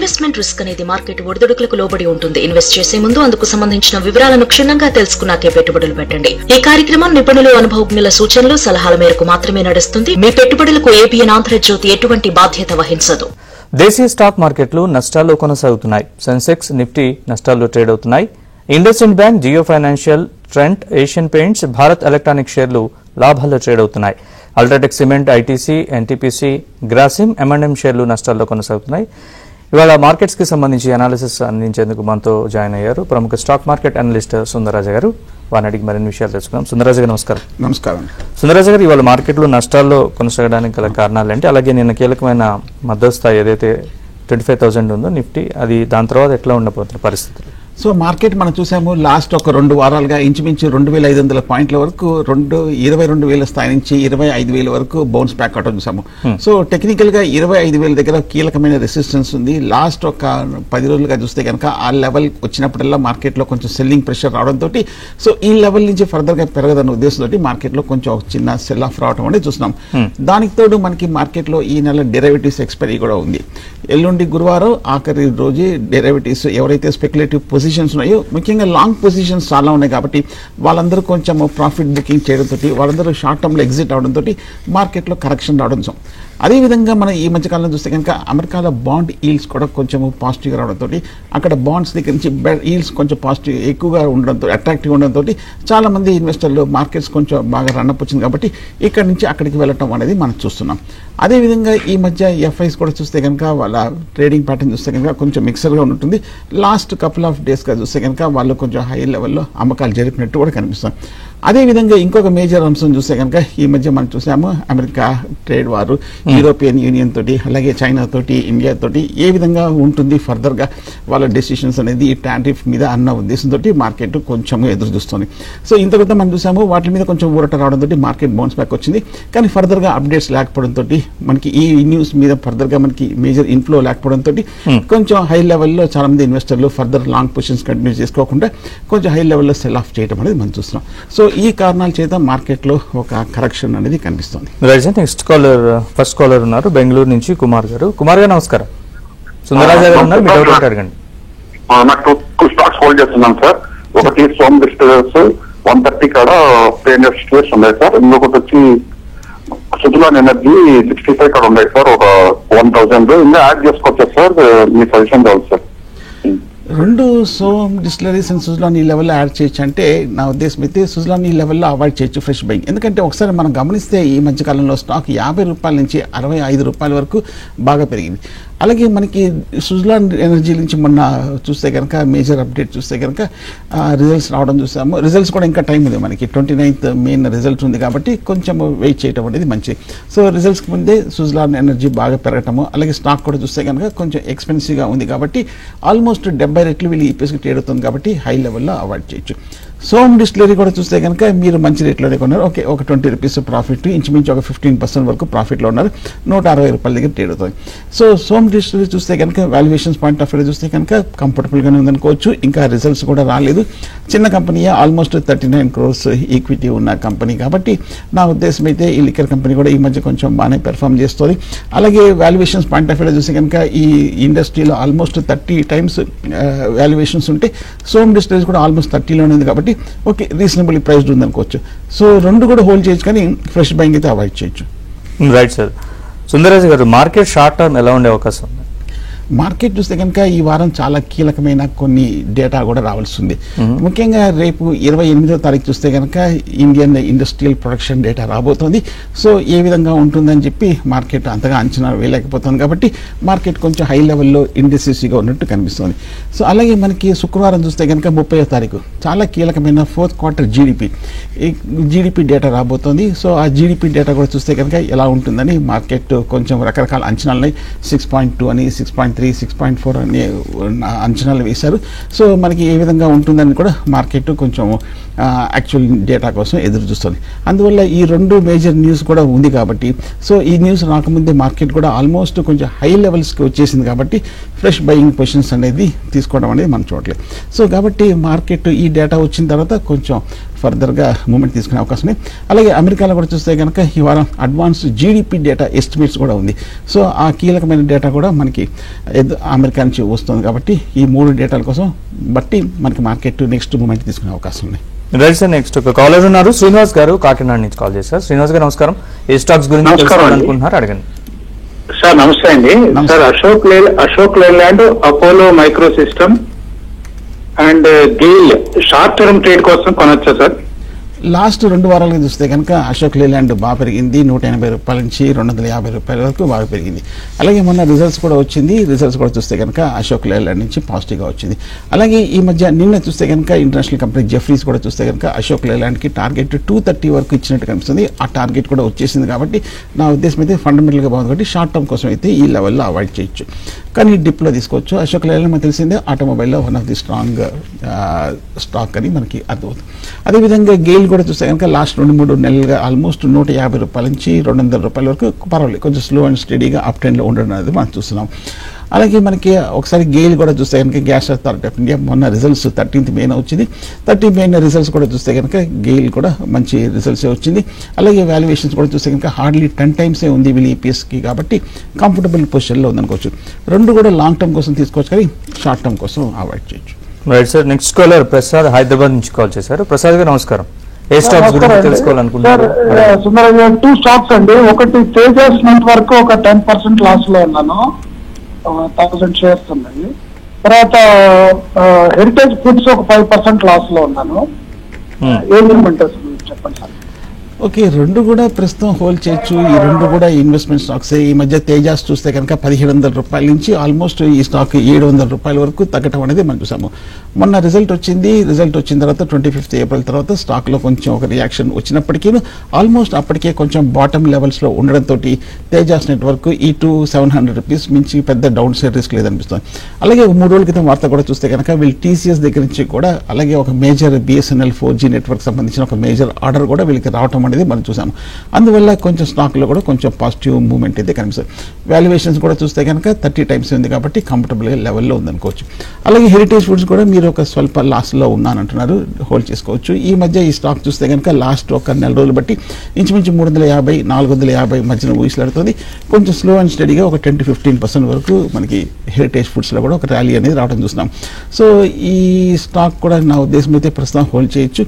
Investment risk అనేది market ఒడిదుడుకులకు లోబడి ఉంటుంది. ఇన్వెస్ట్ చేసే ముందు అందుకు సంబంధించిన వివరాలను క్షుణ్ణంగా తెలుసుకున్నాకే పెట్టుబడులు పెట్టండి. ఈ కార్యక్రమం నిపుణులు, అనుభవజ్ఞుల సూచనలు, సలహాల మేరకు మాత్రమే నడుస్తుంది. మీ పెట్టుబడులకు ఏబిఎన్ ఆంధ్రజ్యోతి ఎటువంటి బాధ్యత వహించదు. దేశీయ స్టాక్ మార్కెట్లు నష్టాల్లో కొనసాగుతున్నాయి. సెన్సెక్స్, నిఫ్టీ నష్టాల్లో ట్రేడ్ అవుతున్నాయి. IndusInd Bank, Jio Financial, Trent, Asian Paints, Bharat Electronic షేర్లు లాభాల్లో ట్రేడ్ అవుతున్నాయి. UltraTech Cement, ITC, NTPC, Grasim, M&M షేర్లు నష్టాల్లో కొనసాగుతున్నాయి. ఇవాళ మార్కెట్స్ కి సంబంధించి అనాలిసిస్ అందించేందుకు మనతో జాయిన్ అయ్యారు ప్రముఖ స్టాక్ మార్కెట్ అనలిస్ట్ సుందరరాజ గారు. వారిని అడిగి మరిన్ని విషయాలు తెలుసుకుందాం. సుందరరాజ గారు నమస్కారం. నమస్కారం. సుందరరాజ గారు, ఇవాళ మార్కెట్లో నష్టాల్లో కొనసాగడానికి గల కారణాలు ఏంటి? అలాగే నిన్న కీలకమైన మద్దతు స్థాయి ఏదైతే 25,000 ఉందో నిఫ్టీ, అది దాని తర్వాత ఎట్లా ఉండబోతున్న పరిస్థితులు? సో మార్కెట్ మనం చూసాము లాస్ట్ ఒక 2 వారాలుగా ఇంచుమించు 2,500 పాయింట్ల వరకు 22,000 స్థాయి నుంచి 25,000 వరకు బౌన్స్ బ్యాక్ అవడం చూసాము. సో టెక్నికల్ గా 25,000 దగ్గర కీలకమైన రెసిస్టెన్స్ ఉంది. లాస్ట్ ఒక 10 రోజులుగా చూస్తే కనుక ఆ లెవెల్ వచ్చినప్పుడల్లా మార్కెట్ లో కొంచెం సెల్లింగ్ ప్రెషర్ రావడంతో సో ఈ లెవెల్ నుంచి ఫర్దర్ గా పెరగదన్న ఉద్దేశంతో మార్కెట్ లో కొంచెం ఒక చిన్న సెల్ ఆఫ్ రావడం అనేది చూస్తున్నాం. దానికి తోడు మనకి మార్కెట్ లో ఈ నెల డెరివేటివ్స్ ఎక్స్పైరీ కూడా ఉంది. ఎల్లుండి గురువారం ఆఖరి రోజు డెరివేటివ్స్ ఎవరైతే స్పెక్యులేటివ్ పొజిషన్స్ ఉన్నాయో, ముఖ్యంగా లాంగ్ పొజిషన్స్ చాలా ఉన్నాయి కాబట్టి వాళ్ళందరూ కొంచెం ప్రాఫిట్ బుకింగ్ చేయడంతో, వాళ్ళందరూ షార్ట్ టర్మ్ లో ఎగ్జిట్ అవడంతో మార్కెట్ లో కరెక్షన్ రావడం. అదేవిధంగా మనం ఈ మధ్యకాలంలో చూస్తే కనుక అమెరికాలో బాండ్ ఈల్డ్స్ కూడా కొంచెం పాజిటివ్గా రావడంతో, అక్కడ బాండ్స్ దగ్గర నుంచి ఈల్డ్స్ కొంచెం పాజిటివ్ ఎక్కువగా ఉండడంతో, అట్రాక్టివ్గా ఉండడంతో చాలా మంది ఇన్వెస్టర్లు మార్కెట్స్ కొంచెం బాగా రన్అప్ వచ్చింది కాబట్టి ఇక్కడ నుంచి అక్కడికి వెళ్ళటం అనేది మనం చూస్తున్నాం. అదేవిధంగా ఈ మధ్య ఎఫ్ఐస్ కూడా చూస్తే కనుక వాళ్ళ ట్రేడింగ్ ప్యాటర్న్ చూస్తే కనుక కొంచెం మిక్సర్గా ఉంటుంది. లాస్ట్ కపుల్ ఆఫ్ డేస్గా చూస్తే కనుక వాళ్ళు కొంచెం హై లెవెల్లో అమ్మకాలు జరిపినట్టు కూడా కనిపిస్తుంది. అదేవిధంగా ఇంకొక మేజర్ అంశం చూస్తే కనుక ఈ మధ్య మనం చూసాము అమెరికా ట్రేడ్ వారు యూరోపియన్ యూనియన్ తోటి, అలాగే చైనా తోటి, ఇండియా తోటి ఏ విధంగా ఉంటుంది ఫర్దర్ గా వాళ్ళ డెసిషన్స్ అనేది ఈ టారిఫ్ మీద అన్న ఉద్దేశంతో మార్కెట్ కొంచెం ఎదురు చూస్తుంది. సో ఇంతకొంత మనం చూసాము వాటి మీద కొంచెం ఊరట రావడంతో మార్కెట్ బౌన్స్ బ్యాక్ వచ్చింది. కానీ ఫర్దర్ గా అప్డేట్స్ లేకపోవడంతో, మనకి ఈ న్యూస్ మీద ఫర్దర్ గా మనకి మేజర్ ఇన్ఫ్లో లేకపోవడంతో కొంచెం హై లెవెల్లో చాలా మంది ఇన్వెస్టర్లు ఫర్దర్ లాంగ్ పొజిషన్స్ కంటిన్యూ చేసుకోకుండా కొంచెం హై లెవెల్లో సెల్ ఆఫ్ చేయడం అనేది మనం చూస్తున్నాం. సో ఈ కారణాల చేత మార్కెట్ లో ఒక కరెక్షన్ అనేది కనిపిస్తుంది. నెక్స్ట్ కాలర్, ఫస్ట్ కాలర్ ఉన్నారు బెంగళూరు నుంచి కుమార్ గారు. కుమార్ గారు నమస్కారం. సుందరరాజ గారు ఉన్నారు, మీ డౌట్ అడగండి. నాకు 2 స్టాక్స్ హోల్డ్ చేస్తున్నాను సార్. ఒకటి సోమ్ డిస్టిలర్స్ 130 కాడ ప్రీమియర్ స్టేట్స్ ఉన్నాయి సార్. ఇంకొకటి వచ్చి సుజలాన్ ఎనర్జీ 65 కాడ ఉన్నాయి సార్. ఒక 1,000 ఇంకా యాడ్ చేసుకోవచ్చు సార్. మీ సజెషన్ కావాలి sir. 2 Som Distilleries and Suzlon ఈ లెవెల్లో యాడ్ చేయొచ్చు అంటే నా ఉద్దేశం అయితే సుజలాన్ ఈ లెవెల్లో అవాయిడ్ చేయొచ్చు ఫ్రెష్ బయింగ్. ఎందుకంటే ఒకసారి మనం గమనిస్తే ఈ మధ్యకాలంలో స్టాక్ 50 రూపాయల నుంచి 65 రూపాయల వరకు బాగా పెరిగింది. అలాగే మనకి సుజలాన్ ఎనర్జీ నుంచి మొన్న చూస్తే కనుక మేజర్ అప్డేట్ చూస్తే కనుక రిజల్ట్స్ రావడం చూసాము. రిజల్ట్స్ కూడా ఇంకా టైం ఉంది, మనకి 29th మెయిన్ రిజల్ట్స్ ఉంది కాబట్టి కొంచెం వెయిట్ చేయడం అనేది మంచిది. సో రిజల్ట్స్కి ముందే సుజలాన్ ఎనర్జీ బాగా పెరగటము, అలాగే స్టాక్ కూడా చూస్తే కనుక కొంచెం ఎక్స్పెన్సివ్గా ఉంది కాబట్టి ఆల్మోస్ట్ 70 రెట్లు వీళ్ళు ఈపీఎస్కి ట్రేడ్ అవుతుంది కాబట్టి హై లెవెల్లో అవాయిడ్ చేయొచ్చు. సోమ్ డిస్టిలరీ కూడా చూస్తే కనుక మీరు మంచి రేట్లోనే కొన్నారు. ఓకే, ఒక 20 రూపీస్ ప్రాఫిట్, ఇంచుమించు ఒక 15% వరకు ప్రాఫిట్లో ఉన్నారు. 160 రూపాయల దగ్గర ట్రేడ్ అవుతుంది. సో సోమ్ డిస్టిలరీ చూస్తే కనుక వాల్యుయేషన్స్ పాయింట్ ఆఫ్ వ్యూ చూస్తే కనుక కంఫర్టబుల్గానే ఉందనుకోవచ్చు. ఇంకా రిజల్ట్స్ కూడా రాలేదు. చిన్న కంపెనీయే, ఆల్మోస్ట్ 39 crores ఈక్విటీ ఉన్న కంపెనీ కాబట్టి నా ఉద్దేశం అయితే ఈ లిక్కర్ కంపెనీ కూడా ఈ మధ్య కొంచెం బాగానే పెర్ఫామ్ చేస్తుంది. అలాగే వాల్యుయేషన్స్ పాయింట్ ఆఫ్ వ్యూ చూస్తే కనుక ఈ ఇండస్ట్రీలో ఆల్మోస్ట్ 30 times వాల్యుయేషన్స్ ఉంటే సోమ్ డిస్టిలరీస్ కూడా ఆల్మోస్ట్ 30లోనే ఉంది కాబట్టి ఓకే, రీజనబుల్ ప్రైస్డ్ ఉంది అనుకోవచ్చు. సో 2 కూడా హోల్డ్ చేయొచ్చు కానీ ఫ్రెష్ బయింగ్ అయితే అవాయిడ్ చేయొచ్చు. Right sir. సుందరరాజ గారు, మార్కెట్ షార్ట్ టర్మ్ ఎలా ఉండే అవకాశం ఉంది? మార్కెట్ చూస్తే కనుక ఈ వారం చాలా కీలకమైన కొన్ని డేటా కూడా రావాల్సి ఉంది. ముఖ్యంగా రేపు 28వ తారీఖు చూస్తే కనుక ఇండియన్ ఇండస్ట్రియల్ ప్రొడక్షన్ డేటా రాబోతోంది. సో ఏ విధంగా ఉంటుందని చెప్పి మార్కెట్ అంతగా అంచనా వేయలేకపోతుంది కాబట్టి మార్కెట్ కొంచెం హై లెవెల్లో ఇండెసిసివ్గా ఉన్నట్టు కనిపిస్తుంది. సో అలాగే మనకి శుక్రవారం చూస్తే కనుక 30వ తారీఖు చాలా కీలకమైన 4th quarter జీడిపి డేటా రాబోతోంది. సో ఆ జీడిపి డేటా కూడా చూస్తే కనుక ఎలా ఉంటుందని మార్కెట్ కొంచెం రకరకాల అంచనాలు 6.2 అని 6.3, 6.4 అనే అంచనాలు వేశారు. సో మనకి ఏ విధంగా ఉంటుందని కూడా మార్కెట్ కొంచెం యాక్చువల్ డేటా కోసం ఎదురు చూస్తుంది. అందువల్ల ఈ 2 మేజర్ న్యూస్ కూడా ఉంది కాబట్టి సో ఈ న్యూస్ రాకముందే మార్కెట్ కూడా ఆల్మోస్ట్ కొంచెం హై లెవెల్స్కి వచ్చేసింది కాబట్టి ఫ్రెష్ బయింగ్ పొజిషన్స్ అనేది తీసుకోవడం అనేది మనం చూడలేదు. సో కాబట్టి మార్కెట్ ఈ డేటా వచ్చిన తర్వాత కొంచెం ఫర్దర్గా మూమెంట్ తీసుకునే అవకాశం ఉంది. అలాగే అమెరికాలో కూడా చూస్తే కనుక ఈ వారం అడ్వాన్స్ జీడిపి డేటా ఎస్టిమేట్స్ కూడా ఉంది. సో ఆ కీలకమైన డేటా కూడా మనకి అమెరికా నుంచి వస్తుంది కాబట్టి ఈ 3 డేటాల కోసం బట్టి మనకి మార్కెట్ నెక్స్ట్ మూమెంట్ తీసుకునే అవకాశం ఉంది. రైట్ సార్, నెక్స్ట్ ఒక కాలర్ ఉన్నారు, శ్రీనివాస్ గారు కాకినాడ నుంచి కాల్ చేశారు. శ్రీనివాస్ గారు నమస్కారం. ఏ స్టాక్స్ గురించి తెలుసుకోవాలనుకుంటున్నారు అడగండి. సార్ నమస్తే అండి. Sir Ashok Leyland, Apollo Micro System and GAIL short term trade కోసం కొనొచ్చా సార్? లాస్ట్ 2 వారాలుగా చూస్తే కనుక అశోక్ లేలాండ్ బాగా పెరిగింది. 180 రూపాయల నుంచి 250 రూపాయల వరకు బాగా పెరిగింది. అలాగే మొన్న రిజల్ట్స్ కూడా వచ్చింది. రిజల్ట్స్ కూడా చూస్తే కనుక అశోక్ లేలాండ్ నుంచి పాజిటివ్గా వచ్చింది. అలాగే ఈ మధ్య నిన్న చూస్తే కనుక ఇంటర్నేషనల్ కంపెనీ జెఫ్రీస్ కూడా చూస్తే కనుక అశోక్ లేలాండ్కి టార్గెట్ 230 వరకు ఇచ్చినట్టు కనిపిస్తుంది. ఆ టార్గెట్ కూడా వచ్చేసింది కాబట్టి నా ఉద్దేశం అయితే ఫండమెంటల్గా బాగుంది కాబట్టి షార్ట్ టర్మ్ కోసం అయితే ఈ లెవెల్లో అవాయిడ్ చేయొచ్చు. కానీ డిప్లో తీసుకోవచ్చు. అశోక్ లేలాండ్ మనకు తెలిసిందే ఆటోమొబైల్లో one of the strong stock అని మనకి అర్థమవుతుంది. అదేవిధంగా గెయిల్ కూడా చూస్తే కనుక లాస్ట్ 2-3 నెలలుగా ఆల్మోస్ట్ 150 రూపాయల నుంచి 200 రూపాయల వరకు పర్వాలేదు, కొంచెం స్లో అండ్ స్టడీగా అప్ ట్రెండ్లో ఉండడం అనేది మనం చూస్తున్నాం. అలాగే మనకి ఒకసారి గెయిల్ కూడా చూస్తే కనుక గ్యాస్ అథారిటీ ఆఫ్ ఇండియా మొన్న రిజల్ట్స్ 13th May వచ్చింది. 13th May రిజల్ట్స్ కూడా చూస్తే కనుక గెయిల్ కూడా మంచి రిజల్ట్సే వచ్చింది. అలాగే వాల్యుయేషన్స్ కూడా చూస్తే కనుక హార్డ్లీ 10 times ఉంది వీళ్ళ ఈపీఎస్కి కాబట్టి కంఫర్టబుల్ పొజిషన్లో ఉందనుకోవచ్చు. 2 కూడా లాంగ్ టర్మ్ కోసం తీసుకోవచ్చు కానీ షార్ట్ టర్మ్ కోసం అవాయిడ్ చేయొచ్చు. Right sir, next caller Prasad Hyderabad నుంచి కాల్ చేశారు. ప్రసాద్ గారు నమస్కారం. ఏ స్టాక్స్ గురించి తెలుసుకోవాలనుకుంటున్నారు? సుందరయ్య, 2 స్టాక్స్ అండి. ఒకటి తేజస్ నెట్వర్క్, ఒక 10% లాస్ లో ఉన్నాను, 1000 షేర్స్ ఉన్నాయి. తర్వాత హెరిటేజ్ ఫుడ్స్ ఒక 5% లాస్ లో ఉన్నాను. ఏం చేయమంటారు చెప్పండి సార్? ఓకే, 2 కూడా ప్రస్తుతం హోల్డ్ చేయొచ్చు. ఈ 2 కూడా ఇన్వెస్ట్మెంట్ స్టాక్స్. ఈ మధ్య తేజాస్ చూస్తే కనుక 1700 రూపాయల నుంచి ఆల్మోస్ట్ ఈ స్టాక్ 700 రూపాయల వరకు తగ్గటం అనేది మనం చూసాము. మొన్న రిజల్ట్ వచ్చింది. రిజల్ట్ వచ్చిన తర్వాత 25th April తర్వాత స్టాక్లో కొంచెం ఒక రియాక్షన్ వచ్చినప్పటికీ ఆల్మోస్ట్ అప్పటికే కొంచెం బాటమ్ లెవెల్స్లో ఉండడంతో తేజాస్ నెట్వర్క్ ఈ 700 రూపీస్ మించి పెద్ద డౌన్ సైడ్ రిస్క్ లేదనిపిస్తుంది. అలాగే 3 రోజుల క్రితం వార్త కూడా చూస్తే కనుక వీళ్ళు టీసీఎస్ దగ్గర నుంచి కూడా అలాగే ఒక మేజర్ బిఎస్ఎన్ఎల్ 4G నెట్వర్క్ సంబంధించిన ఒక మేజర్ ఆర్డర్ కూడా వీళ్ళకి రావటం అనేది మనం చూసాము. అందువల్ల కొంచెం స్టాక్లో కూడా కొంచెం పాజిటివ్ మూవ్మెంట్ అయితే కనిపిస్తుంది. వాల్యుయేషన్స్ కూడా చూస్తే కనుక 30 times ఉంది కాబట్టి కంఫర్టబుల్గా లెవెల్లో ఉందనుకోవచ్చు. అలాగే హెరిటేజ్ ఫుడ్స్ కూడా మీరు ఒక స్వల్ప లాస్లో ఉన్నానంటున్నారు, హోల్డ్ చేసుకోవచ్చు. ఈ మధ్య ఈ స్టాక్ చూస్తే కనుక లాస్ట్ ఒక 4 రోజులు బట్టి ఇంచుమించు 350-450 మధ్యన ఊహిలాడుతుంది. కొంచెం స్లో అండ్ స్టడీగా ఒక 10-15% వరకు మనకి హెరిటేజ్ ఫుడ్స్లో కూడా ఒక ర్యాలీ అనేది రావడం చూస్తున్నాం. సో ఈ స్టాక్ కూడా నా ఉద్దేశం అయితే ప్రస్తుతం హోల్డ్ చేయొచ్చు.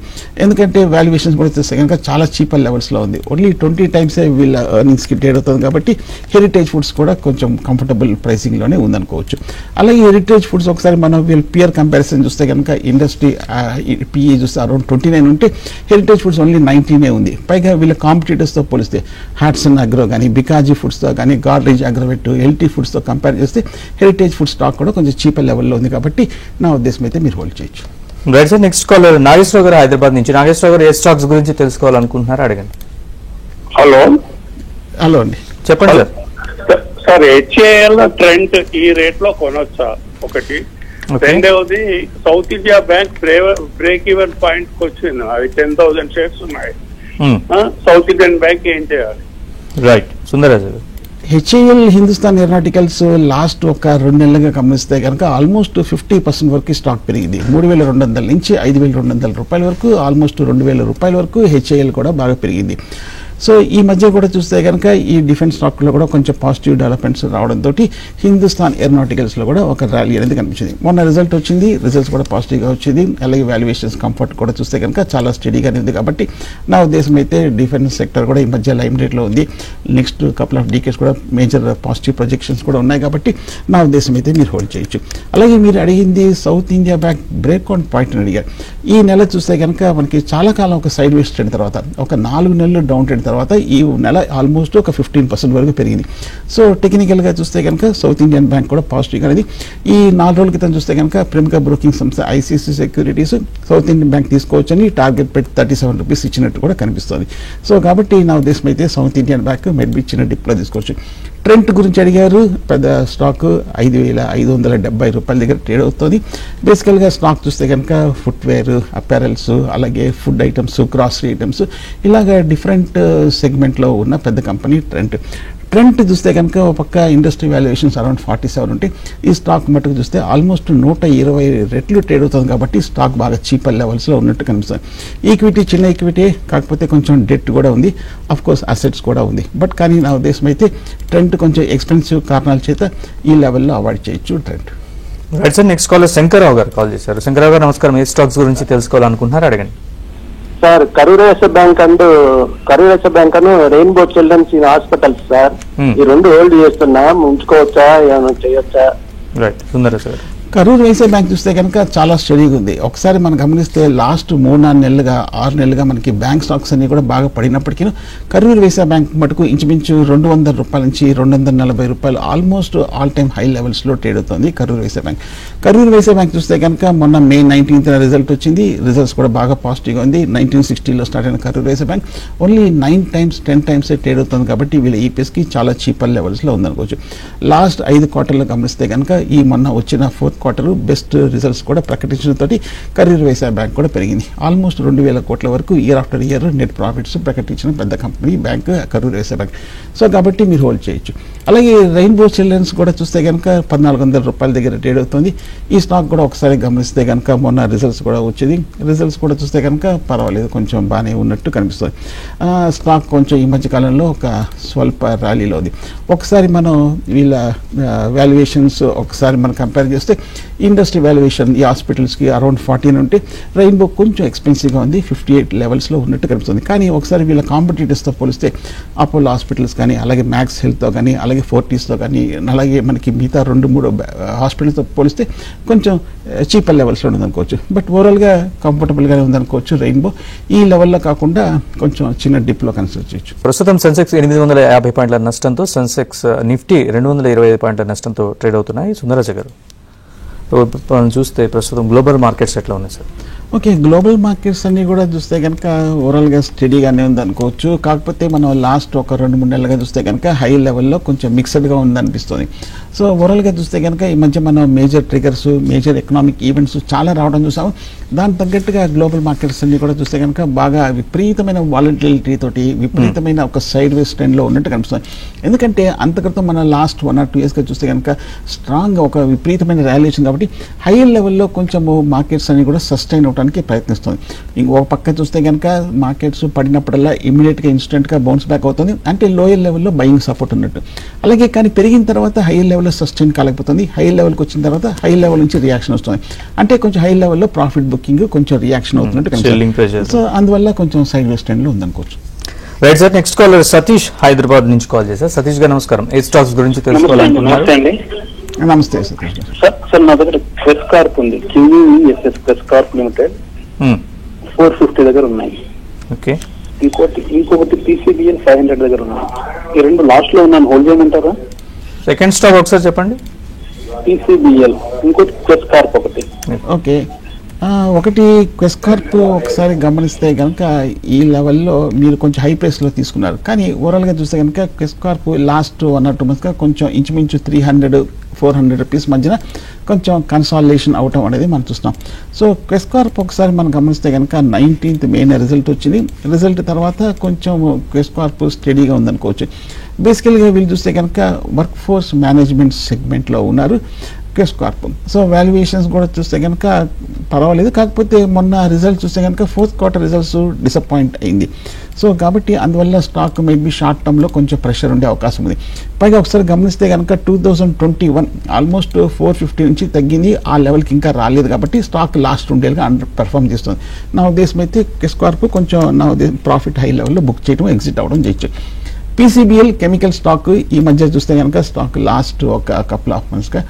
ఎందుకంటే వాల్యుయేషన్స్ కూడా చూస్తే కనుక చాలా చీపర్ లెవెల్స్లో ఉంది. ఓన్లీ 20 times వీళ్ళ ఎర్నింగ్స్కి ట్రేడ్ అవుతుంది కాబట్టి హెరిటేజ్ ఫుడ్స్ కూడా కొంచెం కంఫర్టబుల్ ప్రైసింగ్లోనే ఉందనుకోవచ్చు. అలాగే హెరిటేజ్ ఫుడ్స్ ఒకసారి మనం వీళ్ళ పియర్ కంపారిజన్ చూస్తే కనుక ఇండస్ట్రీ పిఈ చూస్తే అరౌండ్ 29 ఉంటే హెరిటేజ్ ఫుడ్స్ ఓన్లీ 19 ఉంది. పైగా వీళ్ళ కాంపిటీటర్స్తో పోలిస్తే హ్యాట్సన్ అగ్రో కానీ బికాజీ ఫుడ్స్తో కానీ గాడ్రేజ్ అగ్రోవెట్ ఎల్టీ ఫుడ్స్తో కంపేర్ చేస్తే హెరిటేజ్ ఫుడ్ స్టాక్ కూడా కొంచెం చీపర్ లెవెల్లో ఉంది కాబట్టి నా ఉద్దేశం అయితే మీరు హోల్డ్ చేయొచ్చు. Right sir, next caller Nageswara గారు హైదరాబాద్ నుంచి. నాగేశ్వర గారు ఏ స్టాక్స్ గురించి తెలుసుకోవాలనుకుంటున్నారు అడగండి. హలో అండి, చెప్పండి సార్. సార్ హెచ్ఏఎల్ ట్రెండ్ ఈ రేట్ లో కొనొచ్చా? ఒకటి. రెండవది south India bank break even point కి వచ్చింది, అవి 10,000 షేర్స్ ఉన్నాయి. సౌత్ ఇండియన్ బ్యాంక్ ఏం చేయాలి? రైట్, సుందరరాజు గారు. హెచ్ఏఎల్ హిందుస్థాన్ ఏరోనాటికల్స్ లాస్ట్ ఒక 2 నెలలుగా గమనిస్తే కనుక ఆల్మోస్ట్ 50% వరకు స్టాక్ పెరిగింది. 3,200 నుంచి 5,200 రూపాయల వరకు, ఆల్మోస్ట్ 2,000 రూపాయల వరకు హెచ్ఏఎల్ కూడా బాగా పెరిగింది. సో ఈ మధ్య కూడా చూస్తే కనుక ఈ డిఫెన్స్ స్టాక్లో కూడా కొంచెం పాజిటివ్ డెవలప్మెంట్స్ రావడంతో హిందుస్థాన్ ఏరోనాటికల్స్లో కూడా ఒక ర్యాలీ అనేది కనిపించింది. మొన్న రిజల్ట్ వచ్చింది, రిజల్ట్స్ కూడా పాజిటివ్గా వచ్చింది. అలాగే వాల్యుయేషన్స్ కంఫర్ట్ కూడా చూస్తే కనుక చాలా స్టడీగానే ఉంది కాబట్టి నా ఉద్దేశం అయితే డిఫెన్స్ సెక్టర్ కూడా ఈ మధ్య లైమ్ రేట్లో ఉంది. నెక్స్ట్ కపుల్ ఆఫ్ డీకేస్ కూడా మేజర్ పాజిటివ్ ప్రొజెక్షన్స్ కూడా ఉన్నాయి కాబట్టి నా ఉద్దేశం అయితే మీరు హోల్డ్ చేయొచ్చు. అలాగే మీరు అడిగింది south India bank break on point అని అడిగారు. ఈ నెల చూస్తే కనుక మనకి చాలా కాలం ఒక సైడ్ వేస్ ట్రెండ్ తర్వాత ఒక 4 నెలలు డౌన్ ట్రెండ్ తర్వాత ఈ నెల ఆల్మోస్ట్ ఒక 15% వరకు పెరిగింది. సో టెక్నికల్గా చూస్తే కనుక సౌత్ ఇండియన్ బ్యాంక్ కూడా పాజిటివ్గా అనేది. ఈ 4 రోజుల క్రితం చూస్తే కనుక ప్రముఖ బ్రోకింగ్ సంస్థ ICICI securities south Indian bank తీసుకోవచ్చని టార్గెట్ పెట్టి 37 రూపీస్ ఇచ్చినట్టు కూడా కనిపిస్తుంది. సో కాబట్టి నా ఉద్దేశం అయితే సౌత్ ఇండియన్ బ్యాంక్ మెడ్బి చిన్న డిప్లో తీసుకోవచ్చు. ట్రెంట్ గురించి అడిగారు. పెద్ద స్టాక్ 5,570 రూపాయల దగ్గర ట్రేడ్ అవుతుంది. బేసికల్గా స్టాక్ చూస్తే కనుక ఫుట్వేర్, అపారల్స్, అలాగే ఫుడ్ ఐటమ్స్, గ్రాసరీ ఐటమ్స్ ఇలాగ డిఫరెంట్ సెగ్మెంట్లో ఉన్న పెద్ద కంపెనీ ట్రెంట్. ట్రెండ్ చూస్తే కనుక ఒక పక్క ఇండస్ట్రీ వాల్యుయేషన్స్ అరౌండ్ 47 ఉంటే ఈ స్టాక్ మటుకు చూస్తే ఆల్మోస్ట్ 120 రెట్లు ట్రేడ్ అవుతుంది కాబట్టి స్టాక్ బాగా చీపర్ లెవెల్స్లో ఉన్నట్టు కనిపిస్తుంది. ఈక్విటీ చిన్న ఈక్విటీ, కాకపోతే కొంచెం డెట్ కూడా ఉంది, అఫ్ కోర్స్ అసెట్స్ కూడా ఉంది. బట్ కానీ నా ఉద్దేశం అయితే ట్రెండ్ కొంచెం ఎక్స్పెన్సివ్ కారణాల చేత ఈ లెవెల్లో అవాయిడ్ చేయొచ్చు trend. Right sir, next caller Shankarrao గారు కాల్ చేశారు. శంకర్రావు గారు నమస్కారం. ఏ స్టాక్స్ గురించి తెలుసుకోవాలనుకుంటున్నారు అడగండి. Sir, Karur Vysya Bank and Rainbow Children's Hospitals sir, ఈ రెండు హోల్డ్ చేస్తున్నా, ఉంచుకోవచ్చా, ఏమైనా చేయొచ్చా? రైట్, సుందరేష్ గారు. కరూర్ వైశ్య బ్యాంక్ చూస్తే కనుక చాలా స్టడీగా ఉంది. ఒకసారి మనం గమనిస్తే లాస్ట్ 3-4 నెలలుగా 6 నెలలుగా మనకి బ్యాంక్ స్టాక్స్ అన్ని కూడా బాగా పడినప్పటికీ కరూర్ వైశ్య బ్యాంక్ మటుకు ఇంచుమించు ₹200 నుంచి ₹240 ఆల్మోస్ట్ ఆల్ టైమ్ హై లెవెల్స్లో ట్రేడ్ అవుతుంది కరూర్ వైశ్య బ్యాంక్. కరూర్ వైశ్య బ్యాంక్ చూస్తే కనుక మొన్న May 19th రిజల్ట్ వచ్చింది. రిజల్ట్స్ కూడా బాగా పాజిటివ్గా ఉంది. 1960లో స్టార్ట్ అయిన Karur Vysya Bank only 9 times 10 times trade అవుతుంది కాబట్టి వీళ్ళ ఈపీఎస్కి చాలా చీపర్ లెవెల్స్లో ఉందనుకోవచ్చు. లాస్ట్ 5 quarters గమనిస్తే కనుక ఈ మొన్న వచ్చిన 4th quarter బెస్ట్ రిజల్ట్స్ కూడా ప్రకటించడంతో కరూర్ వైశ్య బ్యాంక్ కూడా పెరిగింది. ఆల్మోస్ట్ 2,000 కోట్ల వరకు year after year net profits ప్రకటించిన పెద్ద company bank Karur Vysya Bank. So కాబట్టి మీరు హోల్డ్ చేయొచ్చు. అలాగే రెయిన్బో చిల్డ్రన్స్ కూడా చూస్తే కనుక ₹1,400 దగ్గర ట్రేడ్ అవుతుంది. ఈ స్టాక్ కూడా ఒకసారి గమనిస్తే కనుక మొన్న రిజల్ట్స్ కూడా వచ్చేది. రిజల్ట్స్ కూడా చూస్తే కనుక పర్వాలేదు, కొంచెం బాగానే ఉన్నట్టు కనిపిస్తుంది. స్టాక్ కొంచెం ఈ మధ్య కాలంలో ఒక స్వల్ప ర్యాలీలో ఉంది. ఒకసారి మనం వీళ్ళ వాల్యుయేషన్స్ ఒకసారి మనం కంపేర్ చేస్తే ఇండస్ట్రీ వాల్యుయేషన్ ఈ హాస్పిటల్స్కి అరౌండ్ 14 ఉంటే రెయిన్బో కొంచెం ఎక్స్పెన్సివ్గా ఉంది, 58 లెవెల్స్లో ఉన్నట్టు కనిపిస్తుంది. కానీ ఒకసారి వీళ్ళ కాంపిటీటర్స్తో పోలిస్తే అపోలో హాస్పిటల్స్ కానీ, అలాగే మ్యాక్స్ హెల్త్తో కానీ, అలాగే ఫోర్టీస్తో కానీ, అలాగే మనకి మిగతా 2-3 హాస్పిటల్స్తో పోలిస్తే కొంచెం చీపర్ లెవెల్స్లో ఉందనుకోవచ్చు. బట్ ఓవరాల్గా కంఫర్టబుల్గానే ఉందనుకోవచ్చు. రెయిన్బో ఈ లెవెల్లో కాకుండా కొంచెం చిన్న డిప్లో కన్సిడర్ చేయొచ్చు. ప్రస్తుతం సెన్సెక్స్ 850 పాయింట్ల నష్టంతో, సెన్సెక్స్ నిఫ్టీ 225 పాయింట్ల నష్టంతో ట్రేడ్ అవుతున్నాయి. సుందరరాజ గారు, మనం చూస్తే ప్రస్తుతం గ్లోబల్ మార్కెట్స్ ఎట్లా ఉన్నాయి సార్? ఓకే, గ్లోబల్ మార్కెట్స్ అన్ని కూడా చూస్తే కనుక ఓవరాల్గా స్టడీగానే ఉందనుకోవచ్చు. కాకపోతే మనం లాస్ట్ ఒక 2-3 నెలలుగా చూస్తే కనుక హై లెవెల్లో కొంచెం మిక్స్డ్గా ఉందనిపిస్తుంది. సో ఓవరాల్గా చూస్తే కనుక ఈ మధ్య మనం major triggers, major economic events చాలా రావడం చూసాము. దానికి తగ్గట్టుగా గ్లోబల్ మార్కెట్స్ అన్ని కూడా చూస్తే కనుక బాగా విపరీతమైన వాలటిలిటీ తోటి విపరీతమైన ఒక సైడ్ వేస్ ట్రెండ్లో ఉన్నట్టు కనిపిస్తుంది. ఎందుకంటే అంతక్రితం మన లాస్ట్ 1 or 2 yearsగా చూస్తే కనుక స్ట్రాంగ్ ఒక విపరీతమైన ర్యాలీ వచ్చింది కాబట్టి హై లెవెల్లో కొంచెము మార్కెట్స్ అన్ని కూడా సస్టైన్ అవడానికి ప్రయత్నిస్తుంది. ఇంకొక పక్క చూస్తే కనుక మార్కెట్స్ పడినప్పుడల్లా ఇమీడియట్గా ఇన్స్టెంట్గా బౌన్స్ బ్యాక్ అవుతుంది, అంటే లోయర్ లెవెల్లో బయింగ్ సపోర్ట్ ఉన్నట్టు. అలాగే కానీ పెరిగిన తర్వాత హై లెవెల్లో సస్టైన్ కాలేకపోతుంది. హై లెవెల్కి వచ్చిన తర్వాత హై లెవెల్ నుంచి రియాక్షన్ వస్తుంది, అంటే కొంచెం హై లెవెల్లో ప్రాఫిట్ బుకింగ్ కొంచెం రియాక్షన్ అవుతున్నట్టు. సో అందువల్ల కొంచెం సైడ్ వేస్ ట్రెండ్లో ఉందనుకోవచ్చు. Right sir, next caller Satish Hyderabad నుంచి కాల్ చేశారు. సతీష్ గారు నమస్కారం. ఏ స్టాక్స్ గురించి తెలుసుకోవాలనుకుంటున్నారు? నమస్తే సతీష్ గారు. సార్, నా దగ్గర క్వెస్ కార్ప్ ఉంది, QESS క్వెస్ కార్ప్ లిమిటెడ్ 450 దగ్గర ఉన్నాయి. ఓకే, ఇంకొకటి PCBL 500 దగ్గర ఉన్నాయి. ఈ రెండు లాస్ట్ లో ఉన్నాను, హోల్డ్ చేయమంటారా? సెకండ్ స్టాక్ ఒకసారి చెప్పండి. PCBL, ఇంకోటి క్వెస్ కార్ప్ ఒకటి. ఓకే, ఒకటి క్వెస్ కార్ప్ ఒకసారి గమనిస్తే కనుక ఈ లెవెల్లో మీరు కొంచెం హై ప్రైస్లో తీసుకున్నారు. కానీ ఓవరాల్గా చూస్తే కనుక క్వెస్ కార్ప్ లాస్ట్ 1 or 2 monthsగా కొంచెం ఇంచుమించు 300-400 రూపీస్ మధ్యన కొంచెం కన్సాలిడేషన్ అవటం అనేది మనం చూస్తాం. సో క్వెస్ కార్ప్ ఒకసారి మనం గమనిస్తే కనుక 19th May రిజల్ట్ వచ్చింది. రిజల్ట్ తర్వాత కొంచెం క్వెస్ కార్ప్ స్టడీగా ఉందనుకోవచ్చు. బేసికల్గా వీళ్ళు చూస్తే కనుక వర్క్ ఫోర్స్ మేనేజ్మెంట్ సెగ్మెంట్లో ఉన్నారు క్వెస్ కార్ప్. సో వాల్యుయేషన్స్ కూడా చూస్తే కనుక పర్వాలేదు. కాకపోతే మొన్న రిజల్ట్స్ చూస్తే కనుక 4th quarter రిజల్ట్స్ డిసప్పాయింట్ అయింది. సో కాబట్టి అందువల్ల స్టాక్ మేబీ షార్ట్ టర్మ్లో కొంచెం ప్రెషర్ ఉండే అవకాశం ఉంది. పైగా ఒకసారి గమనిస్తే కనుక 2021 ఆల్మోస్ట్ 450 నుంచి తగ్గింది, ఆ లెవెల్కి ఇంకా రాలేదు. కాబట్టి స్టాక్ లాస్ట్ 2 daysగా అండర్ పెర్ఫార్మ్ చేస్తుంది. నా ఉద్దేశం అయితే క్వెస్ కార్ప్ కొంచెం నా ఉద్దేశం ప్రాఫిట్ హై లెవెల్లో బుక్ చేయడం, ఎగ్జిట్ అవ్వడం చేయొచ్చు. PCBL కెమికల్ స్టాక్ ఈ మధ్య చూస్తే కనుక స్టాక్ లాస్ట్ ఒక couple of monthsగా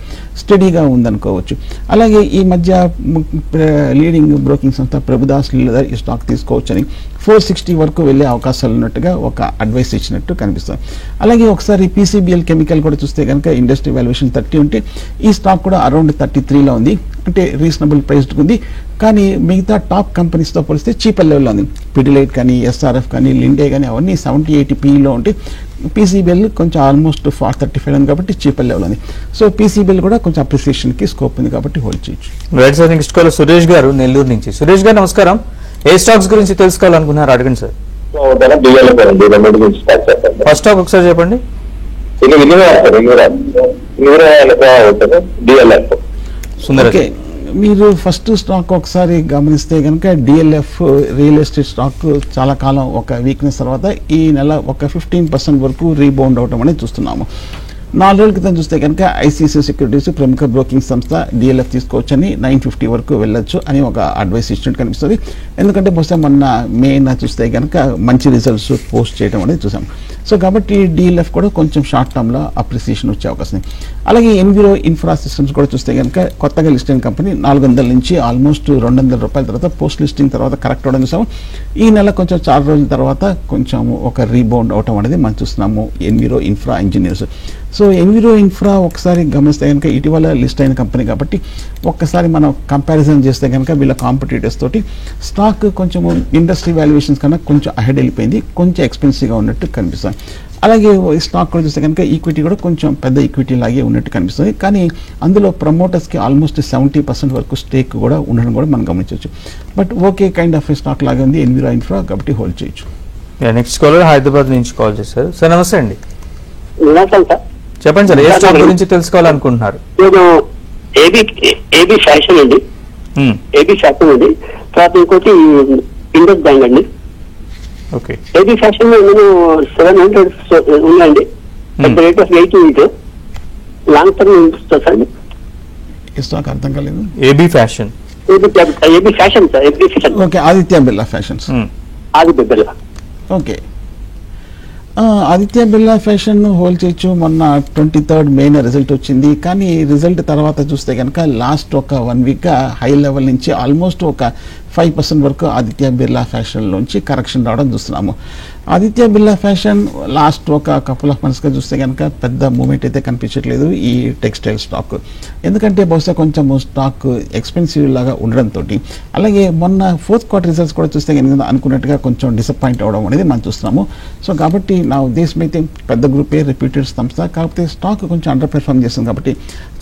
స్టడీగా ఉందనుకోవచ్చు. అలాగే ఈ మధ్య లీడింగ్ బ్రోకింగ్ సంస్థ ప్రభుదాస్ లీడర్ ఈ స్టాక్ తీసుకోవచ్చని 460 వరకు వెళ్ళే అవకాశాలు ఉన్నట్టుగా ఒక అడ్వైస్ ఇచ్చినట్టు కనిపిస్తుంది. అలాగే ఒకసారి PCBL కెమికల్ కూడా చూస్తే కనుక ఇండస్ట్రీ వాల్యుయేషన్ 30 ఉంటే ఈ స్టాక్ కూడా అరౌండ్ 33లో ఉంది, అంటే రీజనబుల్ ప్రైస్డ్ ఉంది. కానీ మిగతా టాప్ కంపెనీస్తో పోలిస్తే చీపర్ లెవెల్లో ఉంది. పిడిలైట్ కానీ, SRF కానీ, లిండే కానీ అవన్నీ 70-80 PEలో ఉంటే PCBL కొంచెం ఆల్మోస్ట్ 35 ఉంది కాబట్టి చీపర్ లెవెల్ ఉంది. సో PCBL కూడా కొంచెం అప్రిసియేషన్కి స్కోప్ ఉంది కాబట్టి హోల్డ్ చేయొచ్చు. Right sir, next call Suresh గారు నెల్లూరు నుంచి. సురేష్ గారు నమస్కారం. ఏ స్టాక్స్ గురించి తెలుసుకోవాలనుకున్నారు అడగండి సార్. ఫస్ట్ స్టాక్ ఒకసారి చెప్పండి. ఇది డిఎల్ఎఫ్. సుందర్ ఓకే, మీరు ఫస్ట్ స్టాక్ ఒకసారి గమనిస్తే కనుక డిఎల్ఎఫ్ రియల్ ఎస్టేట్ స్టాక్ చాలా కాలం ఒక వీక్నెస్ తర్వాత ఈ నెల ఒక 15% వరకు రీబౌండ్ అవటం అనేది చూస్తున్నాము. 4 రోజుల క్రితం చూస్తే కనుక ఐసిఐసిఐ సెక్యూరిటీస్ ప్రముఖ బ్రోకింగ్ సంస్థ డిఎల్ఎఫ్ తీసుకోవచ్చని 950 వరకు వెళ్ళొచ్చు అని ఒక అడ్వైస్ ఇచ్చినట్టు కనిపిస్తుంది. ఎందుకంటే బహుశా మొన్న మేన చూస్తే కనుక మంచి రిజల్ట్స్ పోస్ట్ చేయడం అనేది చూసాం. సో కాబట్టి డిఎల్ఎఫ్ కూడా కొంచెం షార్ట్ టర్మ్లో అప్రిసియేషన్ వచ్చే అవకాశం ఉంది. అలాగే ఎన్విరో ఇన్ఫ్రా సిస్టమ్స్ కూడా చూస్తే కనుక కొత్తగా లిస్ట్ అయిన కంపెనీ 400 నుంచి ఆల్మోస్ట్ 200 రూపాయల తర్వాత పోస్ట్ లిస్టింగ్ తర్వాత కరెక్ట్ అవడం చూసాము. ఈ నెల కొంచెం 4 రోజుల తర్వాత కొంచెం ఒక రీబౌండ్ అవటం అనేది మనం చూస్తున్నాము enviro infra engineers. So enviro infra ఒకసారి గమనిస్తే కనుక ఇటీవల లిస్ట్ అయిన కంపెనీ కాబట్టి ఒక్కసారి మనం కంపారిజన్ చేస్తే కనుక వీళ్ళ కాంపిటీటర్స్ తోటి స్టాక్ కొంచెం ఇండస్ట్రీ వాల్యుయేషన్స్ కన్నా కొంచెం అహెడ్ వెళ్ళిపోయింది, కొంచెం ఎక్స్పెన్సివ్గా ఉన్నట్టు కనిపిస్తుంది. అలాగే స్టాక్ కూడా చూస్తే కనుక ఈక్విటీ కూడా కొంచెం పెద్ద ఈక్విటీ లాగే ఉన్నట్టు కనిపిస్తుంది. కానీ అందులో ప్రమోటర్స్కి ఆల్మోస్ట్ 70% వరకు స్టేక్ కూడా ఉండడం కూడా మనం గమనించవచ్చు. But okay kind of stock లాగా ఉంది ఎన్విరో ఇన్ఫ్రా, కాబట్టి హోల్డ్ చేయొచ్చు. నెక్స్ట్ కాలర్ హైదరాబాద్ నుంచి కాల్ చేశారు. సార్ నమస్తే అండి, సార్ చెప్పండి సార్, ఏ స్టాక్ గురించి తెలుసుకోవాలనుకుంటున్నారు? నేను ఏబీ ఫ్యాషన్ అండి, ఏబీ ఫ్యాషన్ అండి. తర్వాత ఇంకోటి ఇండస్ బ్యాంక్ అండి. ఓకే, ఏబీ ఫ్యాషన్ లో నేను 700 ఉందండి, rate of 8 long term investors అండి. ఈ స్టాక్ అర్థం కాలేదు. AB fashion, AB fashion sir, AB fashion. Okay, Aditya Birla fashions. Aditya Birla. Okay, Aditya Birla fashion hold చేయొచ్చు. మొన్న 23rd మేన రిజల్ట్ వచ్చింది. కానీ రిజల్ట్ తర్వాత చూస్తే కనుక లాస్ట్ ఒక 1 వీక్గా హై లెవెల్ నుంచి ఆల్మోస్ట్ ఒక 5% వరకు ఆదిత్య బిర్లా ఫ్యాషన్లోంచి కరెక్షన్ రావడం చూస్తున్నాము. ఆదిత్య బిర్లా ఫ్యాషన్ లాస్ట్ ఒక కపుల్ ఆఫ్ మంత్స్గా చూస్తే కనుక పెద్ద మూమెంట్ అయితే కనిపించట్లేదు ఈ టెక్స్టైల్ స్టాక్. ఎందుకంటే బహుశా కొంచెం స్టాక్ ఎక్స్పెన్సివ్ లాగా ఉండడంతో, అలాగే మొన్న 4th క్వార్టర్ రిజల్ట్స్ కూడా చూస్తే కనుక అనుకున్నట్టుగా కొంచెం డిసప్పాయింట్ అవడం అనేది మనం చూస్తున్నాము. సో కాబట్టి నా ఉద్దేశం అయితే పెద్ద గ్రూపే, రిప్యూటెడ్ సంస్థ, కాకపోతే స్టాక్ కొంచెం అండర్ పెర్ఫార్మ్ చేస్తుంది. కాబట్టి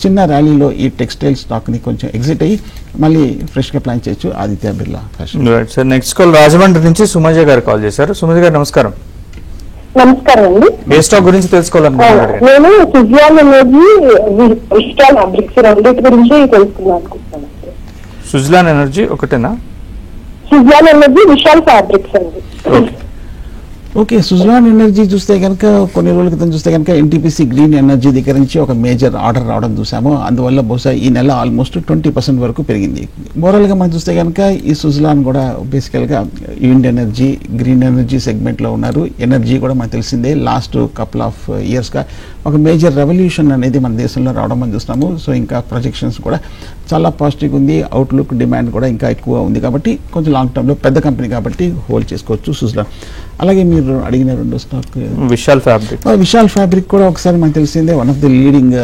చిన్న ర్యాలీలో ఈ టెక్స్టైల్ స్టాక్ని కొంచెం ఎగ్జిట్ అయ్యి మళ్ళీ ఫ్రెష్గా ప్లాన్ చేయొచ్చు Aditya Birla fashion. Right sir, next call Rajahmundry నుంచి సుమజ గారు కాల్ చేశారు. సుమజ గారు నమస్కారం. నమస్కారం అండి. ఏ స్టాక్ గురించి తెలుసుకోవాలనుకుంటున్నారు? నేను సుజలాన్ ఎనర్జీ, విశాల్ ఫ్యాబ్రిక్స్ రెండింటి గురించి తెలుసుకుందాం అనుకుంటున్నాను. సుజలాన్ ఎనర్జీ ఒకటేనా? సుజలాన్ ఎనర్జీ, విశాల్ ఫ్యాబ్రిక్స్ అండి. ఓకే, సుజలాన్ ఎనర్జీ చూస్తే కనుక కొన్ని రోజుల క్రితం చూస్తే కనుక ఎన్టీపీసీ గ్రీన్ ఎనర్జీ దగ్గర నుంచి ఒక మేజర్ ఆర్డర్ రావడం చూసాము. అందువల్ల బహుశా ఈ నెల ఆల్మోస్ట్ 20% వరకు పెరిగింది. మోరల్గా మనం చూస్తే కనుక ఈ సుజలాన్ కూడా బేసికల్గా విండ్ ఎనర్జీ, గ్రీన్ ఎనర్జీ సెగ్మెంట్లో ఉన్నారు. ఎనర్జీ కూడా మనకు తెలిసిందే లాస్ట్ కపుల్ ఆఫ్ ఇయర్స్గా ఒక మేజర్ రెవల్యూషన్ అనేది మన దేశంలో రావడం మనం చూస్తున్నాము. సో ఇంకా ప్రొజెక్షన్స్ కూడా చాలా పాజిటివ్గా ఉంది. అవుట్లుక్, డిమాండ్ కూడా ఇంకా ఎక్కువ ఉంది. కాబట్టి కొంచెం లాంగ్ టర్మ్లో పెద్ద కంపెనీ కాబట్టి హోల్డ్ చేసుకోవచ్చు సుజలాన్. అలాగే మీరు అడిగిన రెండో stock Vishal fabric. Vishal fabric కూడా ఒకసారి మనకు తెలిసిందే one of the leading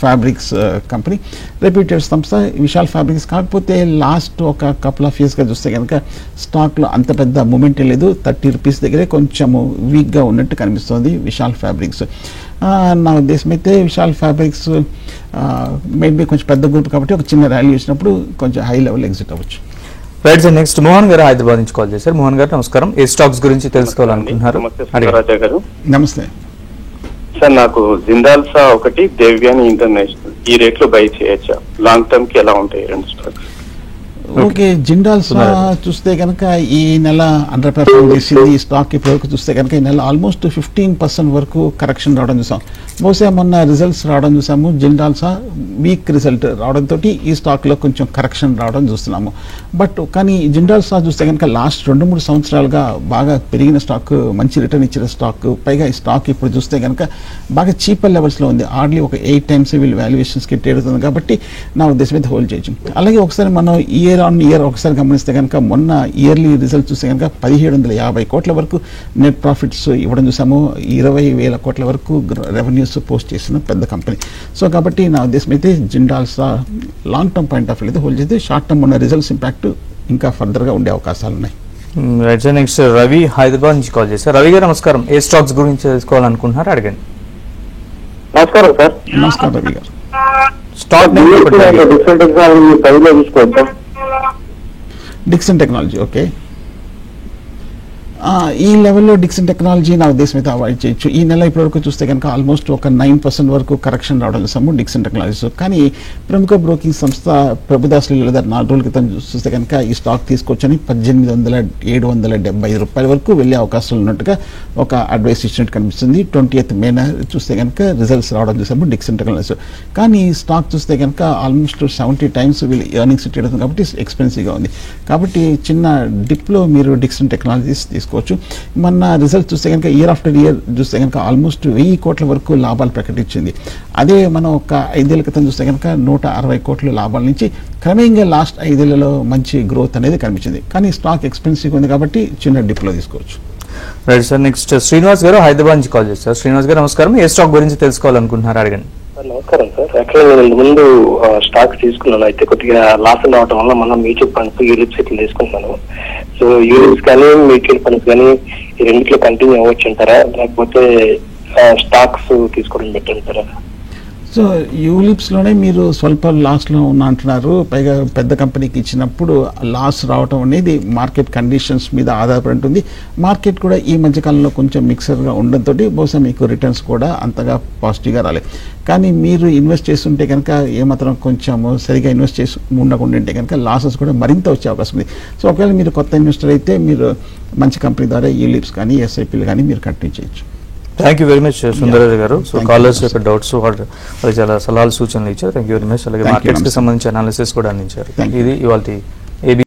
fabrics company, reputed సంస్థ విశాల్ ఫ్యాబ్రిక్స్. కాకపోతే లాస్ట్ ఒక కపుల్ ఆఫ్ ఇయర్స్గా చూస్తే కనుక స్టాక్లో అంత పెద్ద మూమెంటే లేదు. 30 రూపీస్ దగ్గరే కొంచెము వీక్గా ఉన్నట్టు కనిపిస్తుంది విశాల్ ఫ్యాబ్రిక్స్. నా ఉద్దేశం అయితే విశాల్ ఫ్యాబ్రిక్స్ మేబీ కొంచెం పెద్ద గ్రూప్ కాబట్టి ఒక చిన్న ర్యాలీ వచ్చినప్పుడు కొంచెం హై లెవెల్ ఎగ్జిట్ అవ్వచ్చు. రైట్ సార్, నెక్స్ట్ మోహన్ గారు హైదరాబాద్ నుంచి కాల్ చేశారు. మోహన్ గారు నమస్కారం, ఏ స్టాక్స్ గురించి తెలుసుకోవాలనుకుంటున్నారు? నమస్తే సార్, నాకు జిందాల్సా ఒకటి, దేవ్యాని ఇంటర్నేషనల్, ఈ రేట్ లో బై చేయొచ్చా? లాంగ్ టర్మ్ కి ఎలా ఉంటాయి రెండు స్టాక్స్? ఓకే, జిందాల్సా చూస్తే కనుక ఈ నెల అండర్ పెర్ఫార్మ్ చేసింది. ఈ స్టాక్ ఇప్పటివరకు చూస్తే కనుక ఈ నెల ఆల్మోస్ట్ 15% వరకు కరెక్షన్ రావడం చూసాం. బహుశా మొన్న రిజల్ట్స్ రావడం చూసాము. జిందాల్సా వీక్ రిజల్ట్ రావడంతో ఈ స్టాక్లో కొంచెం కరెక్షన్ రావడం చూస్తున్నాము. బట్ కానీ జిందాల్సా చూస్తే కనుక లాస్ట్ 2-3 సంవత్సరాలుగా బాగా పెరిగిన స్టాక్, మంచి రిటర్న్ ఇచ్చిన స్టాక్. పైగా ఈ స్టాక్ ఇప్పుడు చూస్తే కనుక బాగా చీపర్ లెవెల్స్లో ఉంది. హార్డ్లీ ఒక 8 times వీళ్ళు వాల్యుయేషన్స్కి ట్రేడ్ అవుతుంది. కాబట్టి నా ఉద్దేశం అయితే హోల్డ్ చేయొచ్చు. అలాగే ఒకసారి మనం ఇయర్ ఆన్ ఇయర్ ఒకసారి గమనిస్తే కనుక మొన్న ఇయర్లీ రిజల్ట్ చూస్తే కనుక 1750 కోట్ల వరకు నెట్ ప్రాఫిట్స్ ఇవ్వడం చూసాము. 20,000 కోట్ల వరకు రెవెన్యూస్ పోస్ట్ చేసిన పెద్ద కంపెనీ. సో కాబట్టి నా ఉద్దేశం అయితే Jindal Saw long term point of view hold చేస్తే షార్ట్ టర్మ్ ఉన్న రిజల్ట్స్ ఇంపాక్ట్ ఇంకా ఫర్దర్గా ఉండే అవకాశాలు ఉన్నాయి. Right sir, next Ravi Hyderabad నుంచి కాల్ చేశారు. రవి గారు నమస్కారం, ఏ స్టాక్స్ గురించి తెలుసుకోవాలనుకుంటున్నారు? అడగండి. నమస్కారం సార్. నమస్కారం రవి గారు. Stock Dixon technology. ఓకే, ఈ లెవెల్లో డిక్సన్ టెక్నాలజీ నా ఉద్దేశం అయితే అవాయిడ్ చేయొచ్చు. ఈ నెల ఇప్పటివరకు చూస్తే కనుక ఆల్మోస్ట్ ఒక 9% వరకు కరెక్షన్ రావడం చూసాము డిక్సన్ టెక్నాలజీస్. కానీ ప్రముఖ బ్రోకింగ్ సంస్థ ప్రభుదాస్ లీలాధర్ 4 రోజుల క్రితం చూస్తే కనుక ఈ స్టాక్ తీసుకొచ్చని 18,775 రూపాయల వరకు వెళ్ళే అవకాశాలు ఉన్నట్టుగా ఒక అడ్వైస్ ఇచ్చినట్టు కనిపిస్తుంది. 20th May చూస్తే కనుక రిజల్ట్స్ రావడం చూసాము డిక్సన్ టెక్నాలజీస్. కానీ ఈ స్టాక్ చూస్తే కనుక ఆల్మోస్ట్ 70 times వీళ్ళు ఎర్నింగ్స్ ఇచ్చేయడం కాబట్టి ఎక్స్పెన్సివ్గా ఉంది. కాబట్టి చిన్న డిప్లో మీరు డిక్సన్ టెక్నాలజీస్ తీసుకోవచ్చు. మన రిజల్ట్ చూస్తే కనుక ఇయర్ ఆఫ్టర్ ఇయర్ చూస్తే కనుక ఆల్మోస్ట్ 1000 కోట్ల వరకు లాభాలు ప్రకటించింది. అదే మనం ఒక 5 ఏళ్ల క్రితం చూస్తే కనుక 160 కోట్ల లాభాల నుంచి క్రమేణంగా లాస్ట్ 5 ఏళ్లలో మంచి గ్రోత్ అనేది కనిపించింది. కానీ స్టాక్ ఎక్స్పెన్సివ్ ఉంది కాబట్టి చిన్న డిప్లో తీసుకోవచ్చు. రైట్ సార్, నెక్స్ట్ శ్రీనివాస్ గారు హైదరాబాద్ నుంచి కాల్ చేస్తారు. శ్రీనివాస్ గారు నమస్కారం, ఏ స్టాక్ గురించి తెలుసుకోవాలనుకుంటున్నారు అడగండి. నమస్కారం సార్. యాక్చువల్గా నేను ముందు స్టాక్ తీసుకున్నాను, అయితే కొద్దిగా లాస్ రావడం వల్ల మనం మ్యూచువల్ ఫండ్స్ యూలిప్స్ ఇట్లా తీసుకుంటున్నాను. సో యూలిప్స్ కానీ మ్యూచువల్ ఫండ్స్ కానీ ఈ రెండిట్లో కంటిన్యూ అవ్వచ్చు అంటారా, లేకపోతే స్టాక్స్ తీసుకోవడం బెటర్ అంటారా? సో యూలిప్స్లోనే మీరు స్వల్ప లాస్లో ఉన్న అంటున్నారు. పైగా పెద్ద కంపెనీకి ఇచ్చినప్పుడు లాస్ రావటం అనేది మార్కెట్ కండిషన్స్ మీద ఆధారపడి ఉంటుంది. మార్కెట్ కూడా ఈ మధ్యకాలంలో కొంచెం మిక్సర్గా ఉండడంతో బహుశా మీకు రిటర్న్స్ కూడా అంతగా పాజిటివ్గా రాలేదు. కానీ మీరు ఇన్వెస్ట్ చేస్తుంటే కనుక ఏమాత్రం కొంచెం సరిగా ఇన్వెస్ట్ చేసి ఉండకుండా ఉంటే కనుక లాసెస్ కూడా మరింత వచ్చే అవకాశం ఉంది. సో ఒకవేళ మీరు కొత్త ఇన్వెస్టర్ అయితే మీరు మంచి కంపెనీ ద్వారా యూలిప్స్ కానీ ఎస్ఐపీలు కానీ మీరు కంటిన్యూ చేయొచ్చు. Thank you very much Sundararaju గారు. సో కాలర్స్ యొక్క డౌట్స్ వాళ్ళు చాలా సలహాలు సూచనలు ఇచ్చారు. Thank you very much. అలాగే మార్కెట్స్కి సంబంధించి అనాలిసిస్ కూడా అందించారు. ఇది ఇవాళ ఏబీ